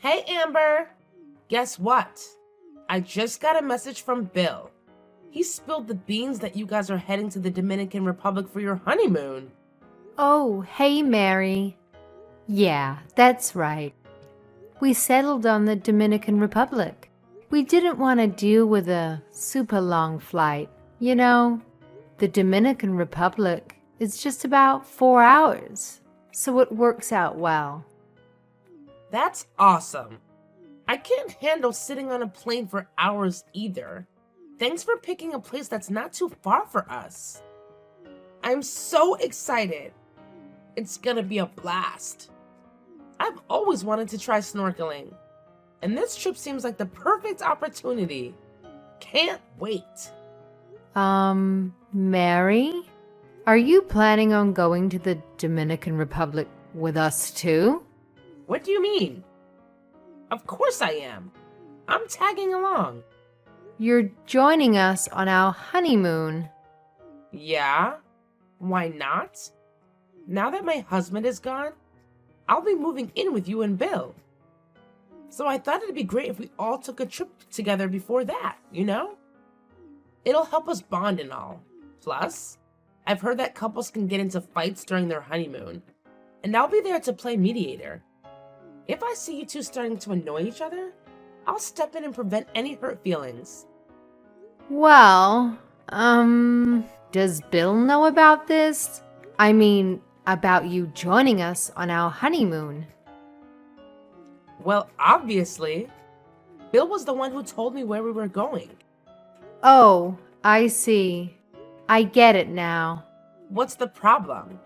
Hey, Amber. Guess what? I just got a message from Bill. He spilled the beans that you guys are heading to the Dominican Republic for your honeymoon. Oh, hey, Mary. Yeah, that's right. We settled on the Dominican Republic. We didn't want to deal with a super long flight. You know, the Dominican Republic is just about 4 hours, so it works out well. That's awesome. I can't handle sitting on a plane for hours either. Thanks for picking a place that's not too far for us. I'm so excited. It's gonna be a blast. I've always wanted to try snorkeling, and this trip seems like the perfect opportunity. Can't wait. Mary? Are you planning on going to the Dominican Republic with us too? What do you mean? Of course I am. I'm tagging along. You're joining us on our honeymoon. Yeah? Why not? Now that my husband is gone, I'll be moving in with you and Bill. So I thought it'd be great if we all took a trip together before that, you know? It'll help us bond and all. Plus, I've heard that couples can get into fights during their honeymoon, and I'll be there to play mediator. If I see you two starting to annoy each other, I'll step in and prevent any hurt feelings. Well, does Bill know about this? I mean, about you joining us on our honeymoon. Well, obviously, Bill was the one who told me where we were going. Oh, I see. I get it now. What's the problem?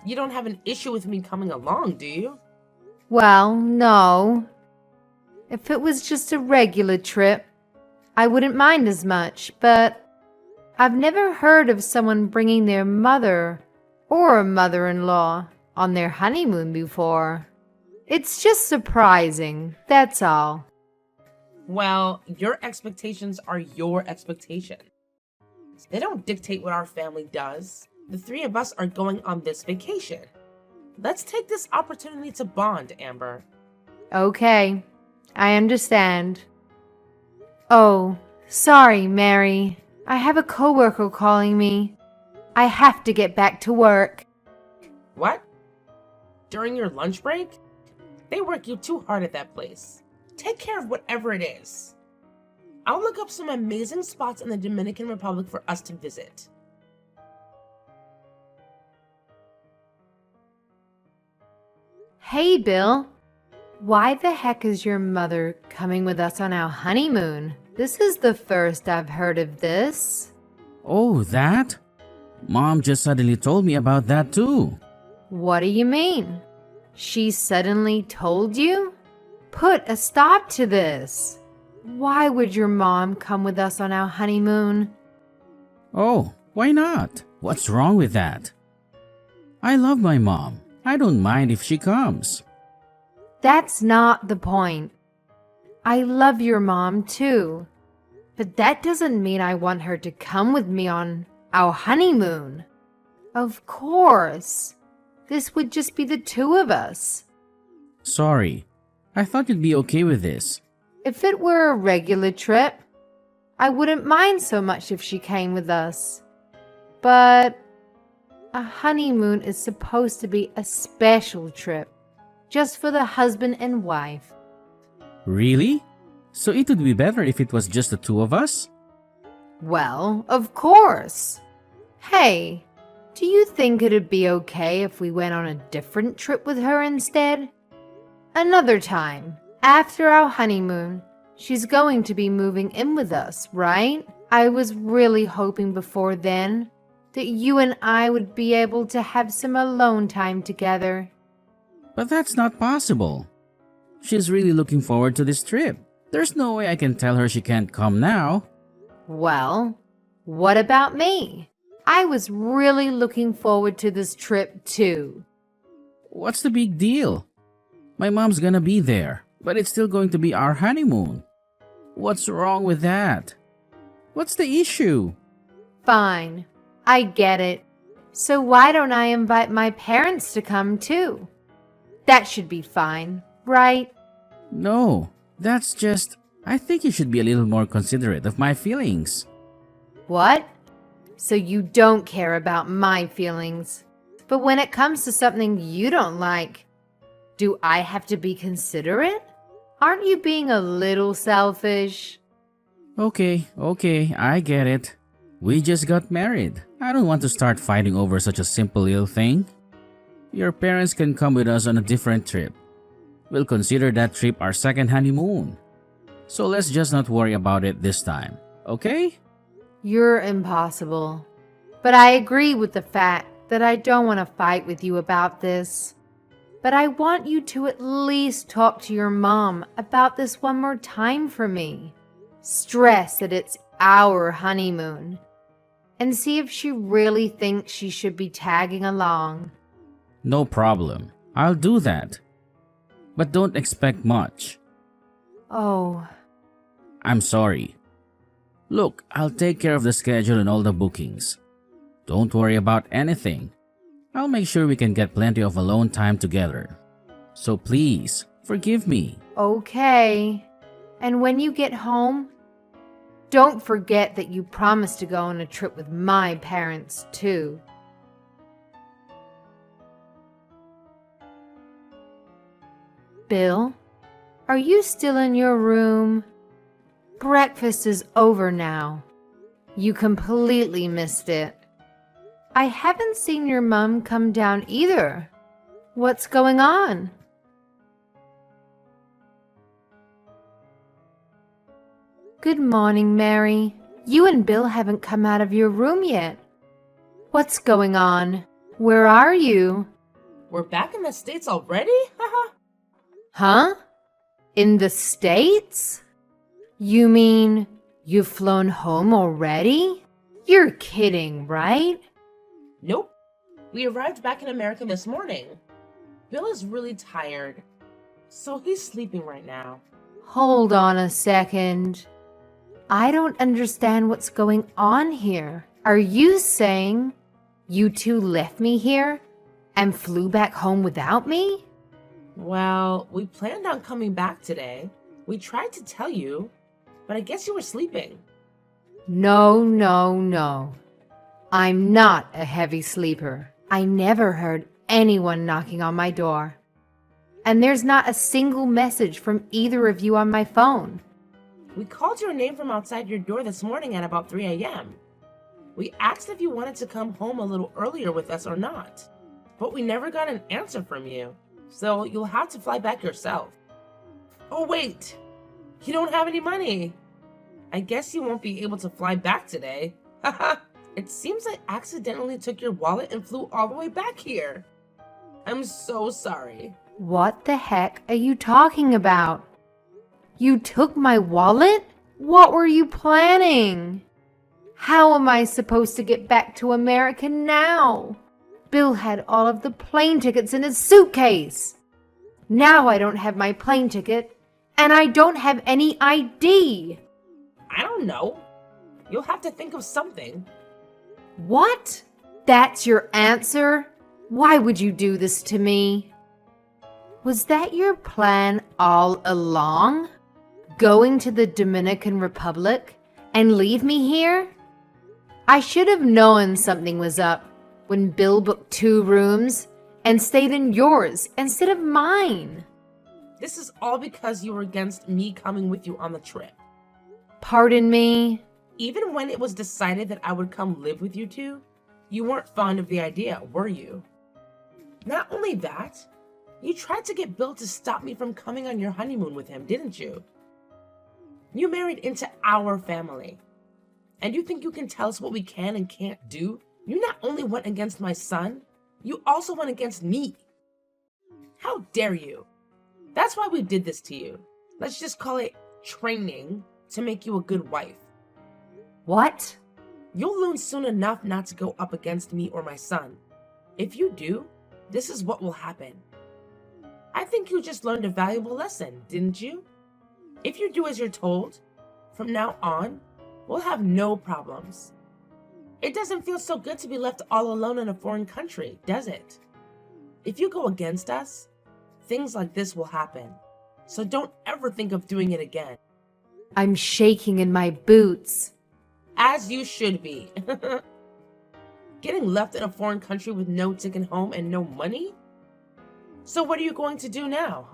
You don't have an issue with me coming along, do you? Well, no. If it was just a regular trip, I wouldn't mind as much, but I've never heard of someone bringing their mother or a mother-in-law on their honeymoon before. It's just surprising, that's all. Well, your expectations are your expectations. They don't dictate what our family does. The three of us are going on this vacation. Let's take this opportunity to bond, Amber. Okay, I understand. Oh, sorry, Mary. I have a coworker calling me. I have to get back to work. What? During your lunch break? They work you too hard at that place. Take care of whatever it is. I'll look up some amazing spots in the Dominican Republic for us to visit. Hey, Bill. Why the heck is your mother coming with us on our honeymoon? This is the first I've heard of this. Oh, that? Mom just suddenly told me about that too. What do you mean? She suddenly told you? Put a stop to this. Why would your mom come with us on our honeymoon? Oh, why not? What's wrong with that? I love my mom. I don't mind if she comes. That's not the point. I love your mom too. But that doesn't mean I want her to come with me on our honeymoon. Of course. This would just be the two of us. Sorry. I thought you'd be okay with this. If it were a regular trip, I wouldn't mind so much if she came with us. But a honeymoon is supposed to be a special trip, just for the husband and wife. Really? So it would be better if it was just the two of us? Well, of course. Hey, do you think it'd be okay if we went on a different trip with her instead? Another time, after our honeymoon, she's going to be moving in with us, right? I was really hoping before then that you and I would be able to have some alone time together. But that's not possible. She's really looking forward to this trip. There's no way I can tell her she can't come now. Well, what about me? I was really looking forward to this trip too. What's the big deal? My mom's gonna be there, but it's still going to be our honeymoon. What's wrong with that? What's the issue? Fine, I get it. So why don't I invite my parents to come too? That should be fine, right? No, that's just. I think you should be a little more considerate of my feelings. What? So you don't care about my feelings. But when it comes to something you don't like, do I have to be considerate? Aren't you being a little selfish? Okay, I get it. We just got married. I don't want to start fighting over such a simple little thing. Your parents can come with us on a different trip. We'll consider that trip our second honeymoon. So let's just not worry about it this time, okay? You're impossible. But I agree with the fact that I don't want to fight with you about this. But I want you to at least talk to your mom about this one more time for me. Stress that it's our honeymoon. And see if she really thinks she should be tagging along. No problem. I'll do that. But don't expect much. Oh, I'm sorry. Look, I'll take care of the schedule and all the bookings. Don't worry about anything. I'll make sure we can get plenty of alone time together. So please, forgive me. okay. And when you get home, don't forget that you promised to go on a trip with my parents, too. Bill, are you still in your room? Breakfast is over now. You completely missed it. I haven't seen your mom come down either. What's going on? Good morning, Mary. You and Bill haven't come out of your room yet. What's going on? Where are you? We're back in the States already? Haha. Huh? In the States? You mean you've flown home already? You're kidding, right? Nope. We arrived back in America this morning. Bill is really tired, so he's sleeping right now. Hold on a second. I don't understand what's going on here. Are you saying you two left me here and flew back home without me? Well, we planned on coming back today. We tried to tell you, but I guess you were sleeping. No. I'm not a heavy sleeper. I never heard anyone knocking on my door. And there's not a single message from either of you on my phone. We called your name from outside your door this morning at about 3 a.m. We asked if you wanted to come home a little earlier with us or not, but we never got an answer from you, so you'll have to fly back yourself. Oh wait, you don't have any money. I guess you won't be able to fly back today. Haha, it seems I accidentally took your wallet and flew all the way back here. I'm so sorry. What the heck are you talking about? You took my wallet? What were you planning? How am I supposed to get back to America now? Bill had all of the plane tickets in his suitcase. Now I don't have my plane ticket, and I don't have any ID. I don't know. You'll have to think of something. What? That's your answer? Why would you do this to me? Was that your plan all along? Going to the Dominican Republic and leave me here? I should have known something was up when Bill booked 2 rooms and stayed in yours instead of mine. This is all because you were against me coming with you on the trip. Pardon me? Even when it was decided that I would come live with you two, you weren't fond of the idea, were you? Not only that, you tried to get Bill to stop me from coming on your honeymoon with him, didn't you? You married into our family. And you think you can tell us what we can and can't do? You not only went against my son, you also went against me. How dare you? That's why we did this to you. Let's just call it training to make you a good wife. What? You'll learn soon enough not to go up against me or my son. If you do, this is what will happen. I think you just learned a valuable lesson, didn't you? If you do as you're told, from now on, we'll have no problems. It doesn't feel so good to be left all alone in a foreign country, does it? If you go against us, things like this will happen. So don't ever think of doing it again. I'm shaking in my boots. As you should be. Getting left in a foreign country with no ticket home and no money? So what are you going to do now,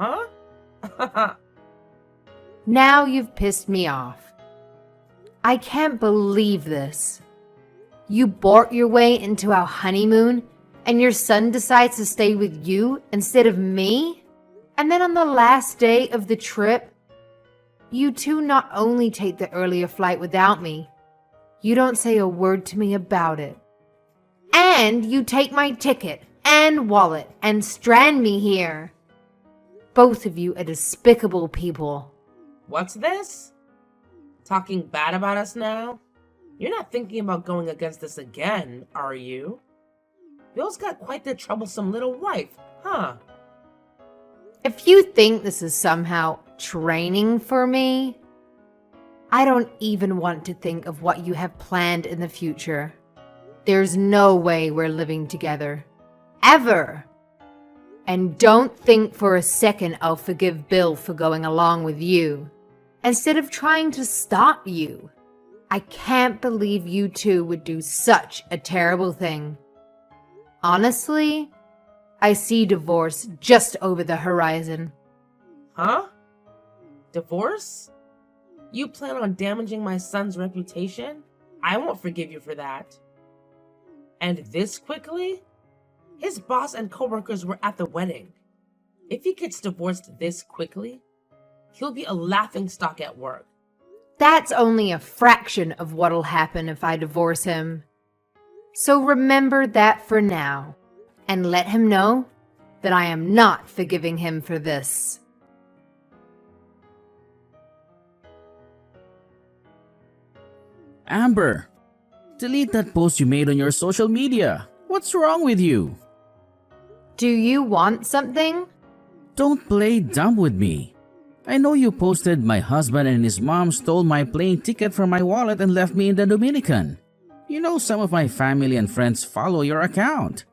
huh? Now you've pissed me off. I can't believe this. You bought your way into our honeymoon and your son decides to stay with you instead of me? And then on the last day of the trip, you two not only take the earlier flight without me, you don't say a word to me about it. And you take my ticket and wallet and strand me here. Both of you are despicable people. What's this? Talking bad about us now? You're not thinking about going against us again, are you? Bill's got quite the troublesome little wife, huh? If you think this is somehow training for me, I don't even want to think of what you have planned in the future. There's no way we're living together. Ever. And don't think for a second I'll forgive Bill for going along with you, instead of trying to stop you. I can't believe you two would do such a terrible thing. Honestly, I see divorce just over the horizon. Huh? Divorce? You plan on damaging my son's reputation? I won't forgive you for that. And this quickly? His boss and coworkers were at the wedding. If he gets divorced this quickly, he'll be a laughingstock at work. That's only a fraction of what'll happen if I divorce him. So remember that for now, and let him know that I am not forgiving him for this. Amber, delete that post you made on your social media. What's wrong with you? Do you want something? Don't play dumb with me. I know you posted my husband and his mom stole my plane ticket from my wallet and left me in the Dominican. You know some of my family and friends follow your account.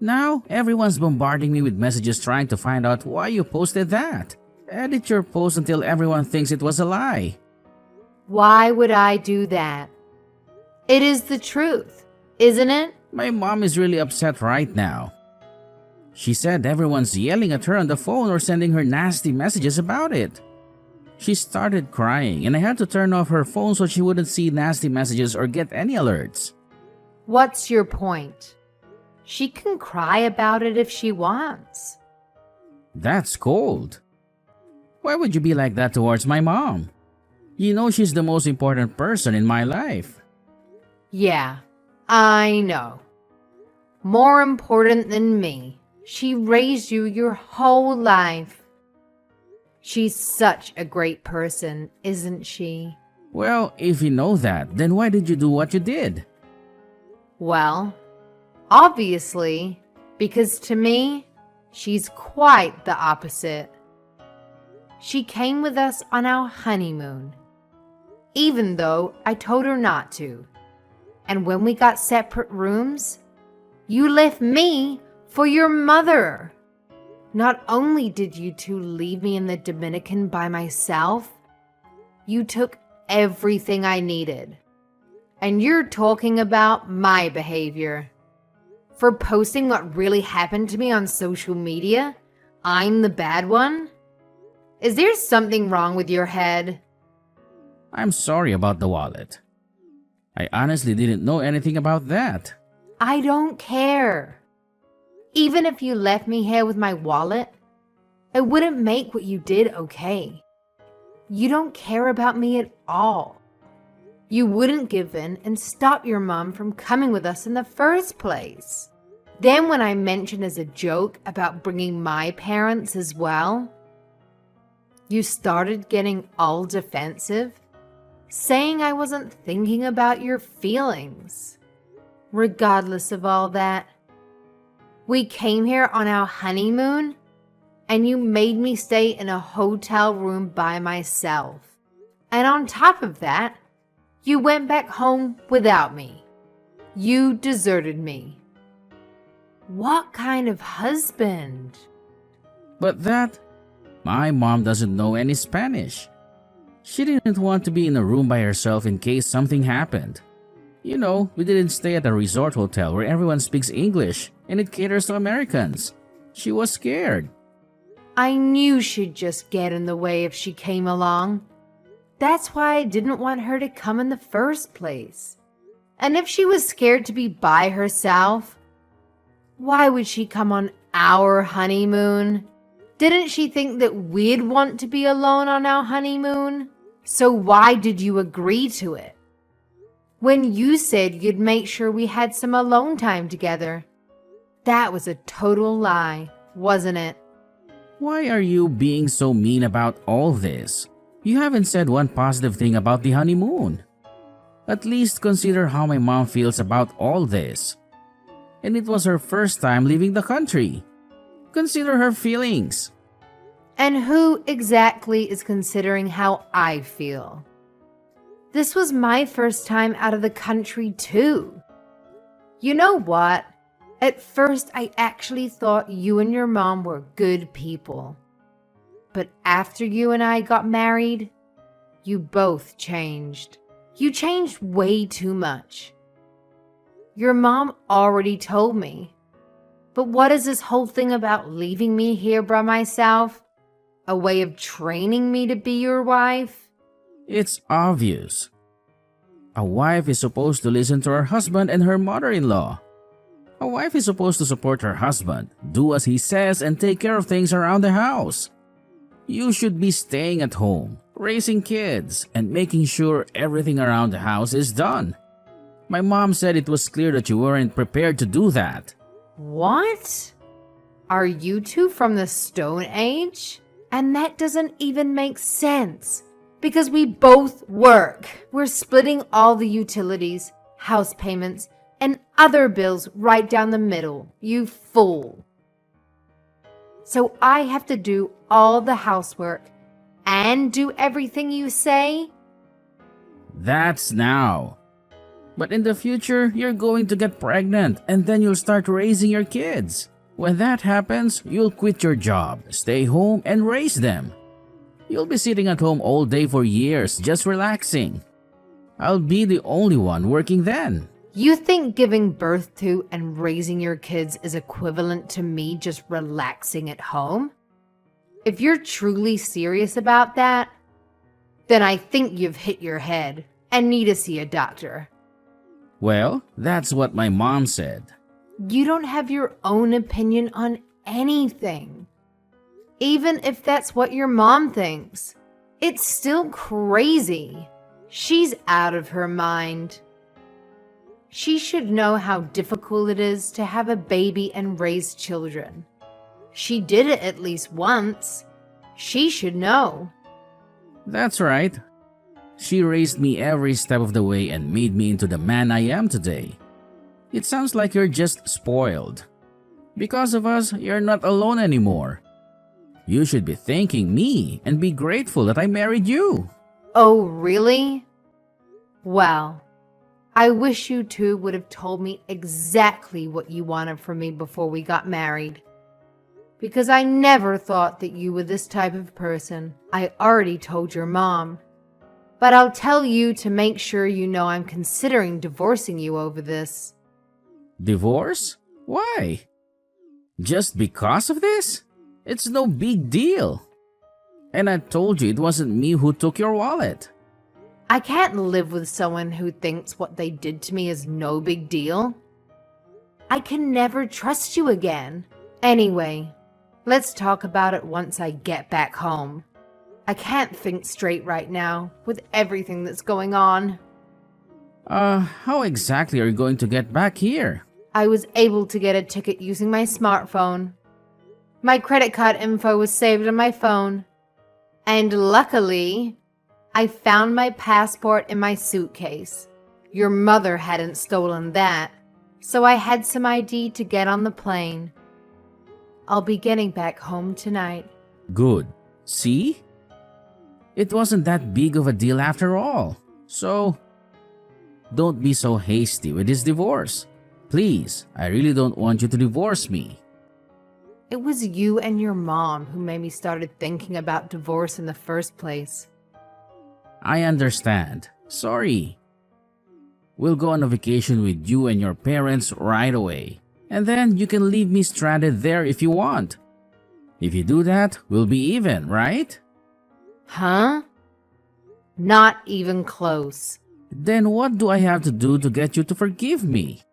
Now everyone's bombarding me with messages trying to find out why you posted that. Edit your post until everyone thinks it was a lie. Why would I do that? It is the truth, isn't it? My mom is really upset right now. She said everyone's yelling at her on the phone or sending her nasty messages about it. She started crying and I had to turn off her phone so she wouldn't see nasty messages or get any alerts. What's your point? She can cry about it if she wants. That's cold. Why would you be like that towards my mom? You know she's the most important person in my life. Yeah, I know. More important than me. She raised you your whole life. She's such a great person, isn't she? Well, if you know that, then why did you do what you did? Well, obviously, because to me, she's quite the opposite. She came with us on our honeymoon, even though I told her not to. And when we got separate rooms, you left me for your mother. Not only did you two leave me in the Dominican by myself, you took everything I needed. And you're talking about my behavior. For posting what really happened to me on social media, I'm the bad one? Is there something wrong with your head? I'm sorry about the wallet. I honestly didn't know anything about that. I don't care. Even if you left me here with my wallet, it wouldn't make what you did okay. You don't care about me at all. You wouldn't give in and stop your mom from coming with us in the first place. Then when I mentioned as a joke about bringing my parents as well, you started getting all defensive, saying I wasn't thinking about your feelings. Regardless of all that, we came here on our honeymoon and you made me stay in a hotel room by myself. And on top of that, you went back home without me. You deserted me. What kind of husband? But that My mom doesn't know any Spanish. She didn't want to be in a room by herself in case something happened. You know, we didn't stay at a resort hotel where everyone speaks English and it caters to Americans. She was scared. I knew she'd just get in the way if she came along. That's why I didn't want her to come in the first place. And if she was scared to be by herself, why would she come on our honeymoon? Didn't she think that we'd want to be alone on our honeymoon? So why did you agree to it? When you said you'd make sure we had some alone time together. That was a total lie, wasn't it? Why are you being so mean about all this? You haven't said one positive thing about the honeymoon. At least consider how my mom feels about all this. And it was her first time leaving the country. Consider her feelings. And who exactly is considering how I feel? This was my first time out of the country too. You know what? At first I actually thought you and your mom were good people. But after you and I got married, you both changed. You changed way too much. Your mom already told me. But what is this whole thing about leaving me here by myself? A way of training me to be your wife? It's obvious. A wife is supposed to listen to her husband and her mother-in-law. A wife is supposed to support her husband, do as he says, and take care of things around the house. You should be staying at home, raising kids, and making sure everything around the house is done. My mom said it was clear that you weren't prepared to do that. What? Are you two from the Stone Age? And that doesn't even make sense. Because we both work. We're splitting all the utilities, house payments, and other bills right down the middle, you fool. So I have to do all the housework and do everything you say? That's now. But in the future, you're going to get pregnant and then you'll start raising your kids. When that happens, you'll quit your job, stay home, and raise them. You'll be sitting at home all day for years, just relaxing. I'll be the only one working then. You think giving birth to and raising your kids is equivalent to me just relaxing at home? If you're truly serious about that, then I think you've hit your head and need to see a doctor. Well, that's what my mom said. You don't have your own opinion on anything. Even if that's what your mom thinks, it's still crazy. She's out of her mind. She should know how difficult it is to have a baby and raise children. She did it at least once. She should know. That's right. She raised me every step of the way and made me into the man I am today. It sounds like you're just spoiled. Because of us, you're not alone anymore. You should be thanking me and be grateful that I married you. Oh, really? Well, I wish you two would have told me exactly what you wanted from me before we got married. Because I never thought that you were this type of person. I already told your mom. But I'll tell you to make sure you know I'm considering divorcing you over this. Divorce? Why? Just because of this? It's no big deal. And I told you it wasn't me who took your wallet. I can't live with someone who thinks what they did to me is no big deal. I can never trust you again. Anyway, let's talk about it once I get back home. I can't think straight right now with everything that's going on. How exactly are you going to get back here? I was able to get a ticket using my smartphone. My credit card info was saved on my phone. And luckily, I found my passport in my suitcase. Your mother hadn't stolen that, so I had some ID to get on the plane. I'll be getting back home tonight. Good. See? It wasn't that big of a deal after all. So, don't be so hasty with this divorce. Please, I really don't want you to divorce me. It was you and your mom who made me started thinking about divorce in the first place. I understand. Sorry. We'll go on a vacation with you and your parents right away. And then you can leave me stranded there if you want. If you do that, we'll be even, right? Huh? Not even close. Then what do I have to do to get you to forgive me?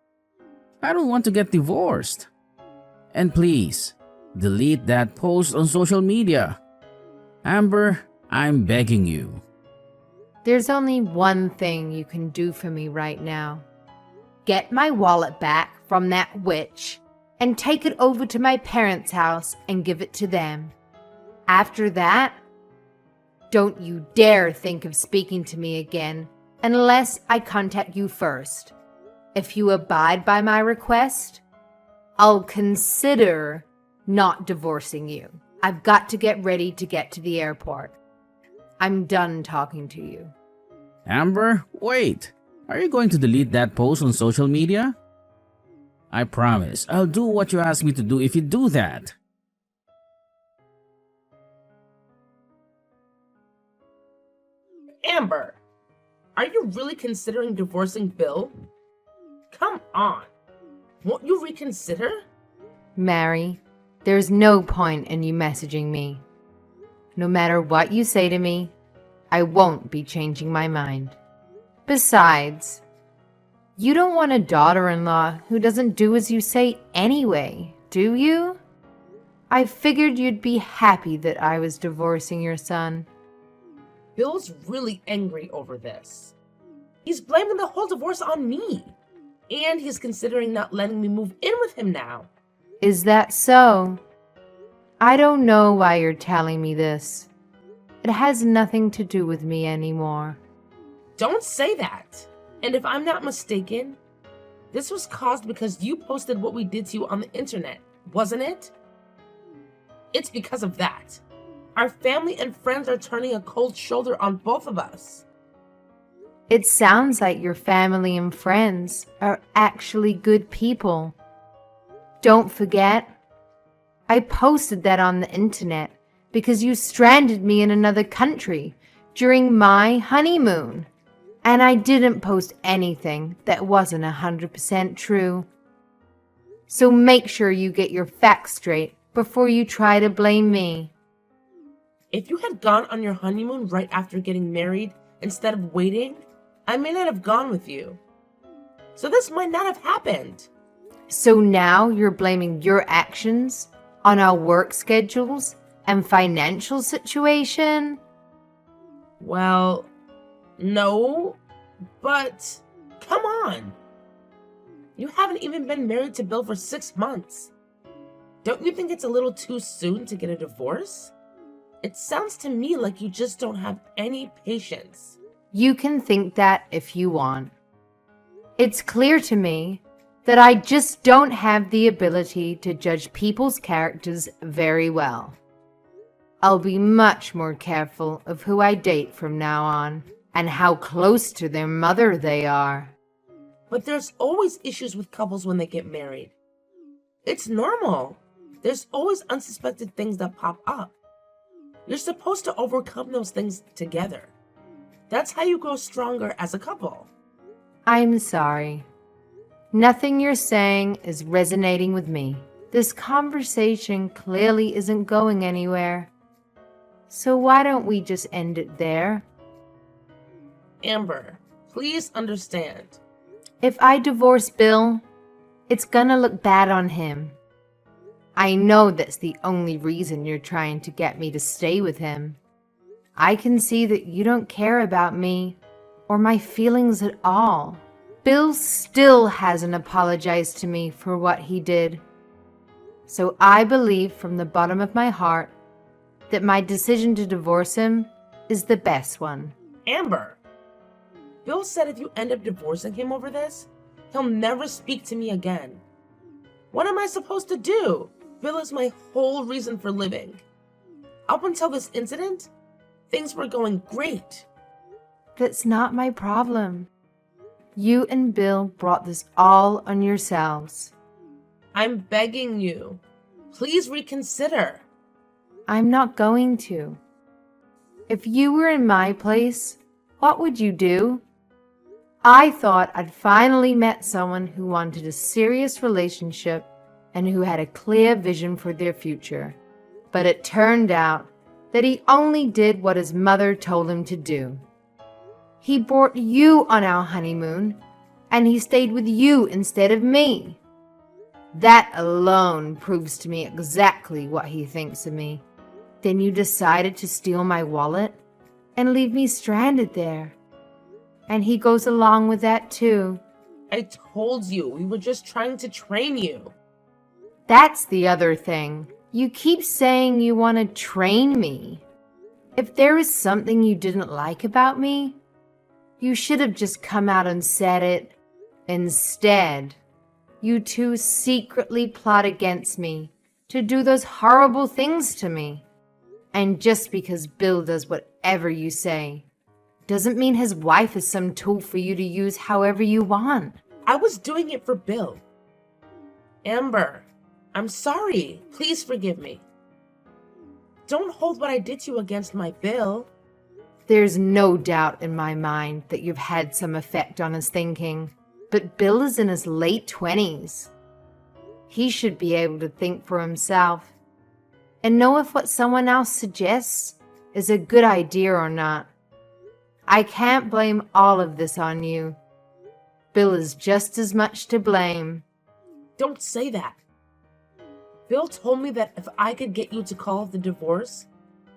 I don't want to get divorced. And please, delete that post on social media. Amber, I'm begging you. There's only one thing you can do for me right now. Get my wallet back from that witch and take it over to my parents' house and give it to them. After that, don't you dare think of speaking to me again unless I contact you first. If you abide by my request, I'll consider not divorcing you. I've got to get ready to get to the airport. I'm done talking to you. Amber, wait. Are you going to delete that post on social media? I promise I'll do what you ask me to do if you do that. Amber, are you really considering divorcing Bill? Come on. Won't you reconsider? Mary, there's no point in you messaging me. No matter what you say to me, I won't be changing my mind. Besides, you don't want a daughter-in-law who doesn't do as you say anyway, do you? I figured you'd be happy that I was divorcing your son. Bill's really angry over this. He's blaming the whole divorce on me. And he's considering not letting me move in with him now. Is that so? I don't know why you're telling me this. It has nothing to do with me anymore. Don't say that. And if I'm not mistaken, this was caused because you posted what we did to you on the internet, wasn't it? It's because of that. Our family and friends are turning a cold shoulder on both of us. It sounds like your family and friends are actually good people. Don't forget, I posted that on the internet because you stranded me in another country during my honeymoon. And I didn't post anything that wasn't 100% true. So make sure you get your facts straight before you try to blame me. If you had gone on your honeymoon right after getting married instead of waiting, I may not have gone with you. So this might not have happened. So now you're blaming your actions on our work schedules and financial situation? Well, no, but come on. You haven't even been married to Bill for 6 months. Don't you think it's a little too soon to get a divorce? It sounds to me like you just don't have any patience. You can think that if you want. It's clear to me that I just don't have the ability to judge people's characters very well. I'll be much more careful of who I date from now on and how close to their mother they are. But there's always issues with couples when they get married. It's normal. There's always unsuspected things that pop up. You're supposed to overcome those things together. That's how you grow stronger as a couple. I'm sorry. Nothing you're saying is resonating with me. This conversation clearly isn't going anywhere. So why don't we just end it there? Amber, please understand. If I divorce Bill, it's gonna look bad on him. I know that's the only reason you're trying to get me to stay with him. I can see that you don't care about me or my feelings at all. Bill still hasn't apologized to me for what he did. So I believe from the bottom of my heart that my decision to divorce him is the best one. Amber, Bill said if you end up divorcing him over this, he'll never speak to me again. What am I supposed to do? Bill is my whole reason for living. Up until this incident, things were going great. That's not my problem. You and Bill brought this all on yourselves. I'm begging you. Please reconsider. I'm not going to. If you were in my place, what would you do? I thought I'd finally met someone who wanted a serious relationship and who had a clear vision for their future. But it turned out that he only did what his mother told him to do. He brought you on our honeymoon, and he stayed with you instead of me. That alone proves to me exactly what he thinks of me. Then you decided to steal my wallet and leave me stranded there. And he goes along with that too. I told you, we were just trying to train you. That's the other thing. You keep saying you want to train me. If there is something you didn't like about me, you should have just come out and said it. Instead, you two secretly plot against me to do those horrible things to me. And just because Bill does whatever you say, doesn't mean his wife is some tool for you to use however you want. I was doing it for Bill. Amber, I'm sorry. Please forgive me. Don't hold what I did to you against my Bill. There's no doubt in my mind that you've had some effect on his thinking, but Bill is in his late 20s. He should be able to think for himself and know if what someone else suggests is a good idea or not. I can't blame all of this on you. Bill is just as much to blame. Don't say that. Bill told me that if I could get you to call off the divorce,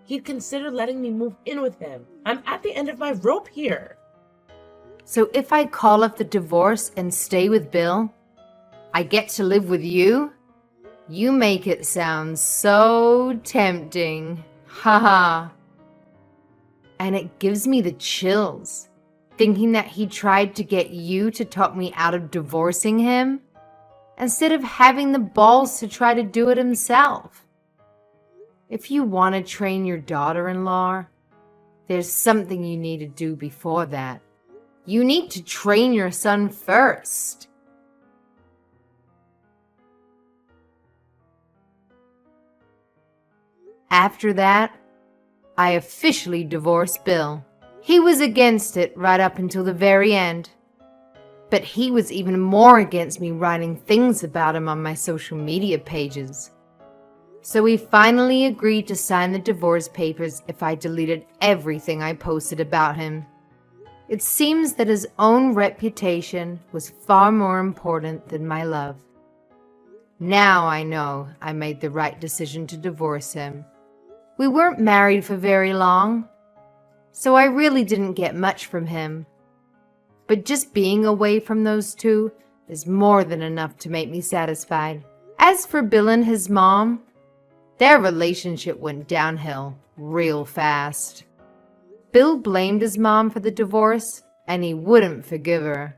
he'd consider letting me move in with him. I'm at the end of my rope here. So if I call off the divorce and stay with Bill, I get to live with you? You make it sound so tempting. Haha. And it gives me the chills, thinking that he tried to get you to talk me out of divorcing him, instead of having the balls to try to do it himself. If you want to train your daughter-in-law, there's something you need to do before that. You need to train your son first. After that, I officially divorced Bill. He was against it right up until the very end. But he was even more against me writing things about him on my social media pages. So we finally agreed to sign the divorce papers if I deleted everything I posted about him. It seems that his own reputation was far more important than my love. Now I know I made the right decision to divorce him. We weren't married for very long, so I really didn't get much from him. But just being away from those two is more than enough to make me satisfied. As for Bill and his mom, their relationship went downhill real fast. Bill blamed his mom for the divorce, and he wouldn't forgive her.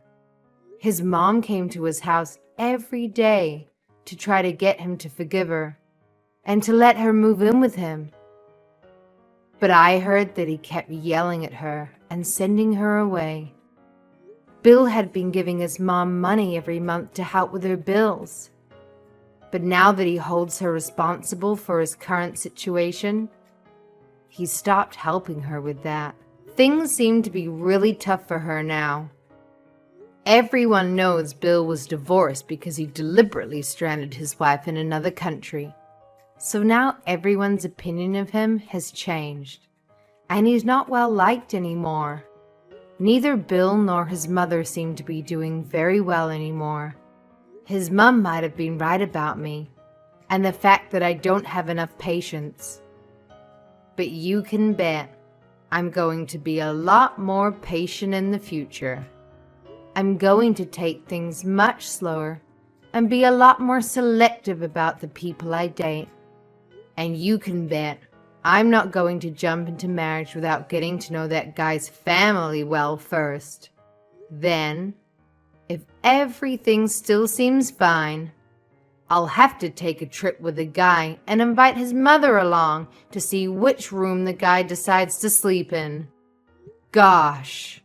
His mom came to his house every day to try to get him to forgive her and to let her move in with him. But I heard that he kept yelling at her and sending her away. Bill had been giving his mom money every month to help with her bills. But now that he holds her responsible for his current situation, he stopped helping her with that. Things seem to be really tough for her now. Everyone knows Bill was divorced because he deliberately stranded his wife in another country. So now everyone's opinion of him has changed, and he's not well liked anymore. Neither Bill nor his mother seem to be doing very well anymore. His mom might have been right about me, and the fact that I don't have enough patience. But you can bet I'm going to be a lot more patient in the future. I'm going to take things much slower and be a lot more selective about the people I date. And you can bet I'm not going to jump into marriage without getting to know that guy's family well first. Then, if everything still seems fine, I'll have to take a trip with the guy and invite his mother along to see which room the guy decides to sleep in. Gosh,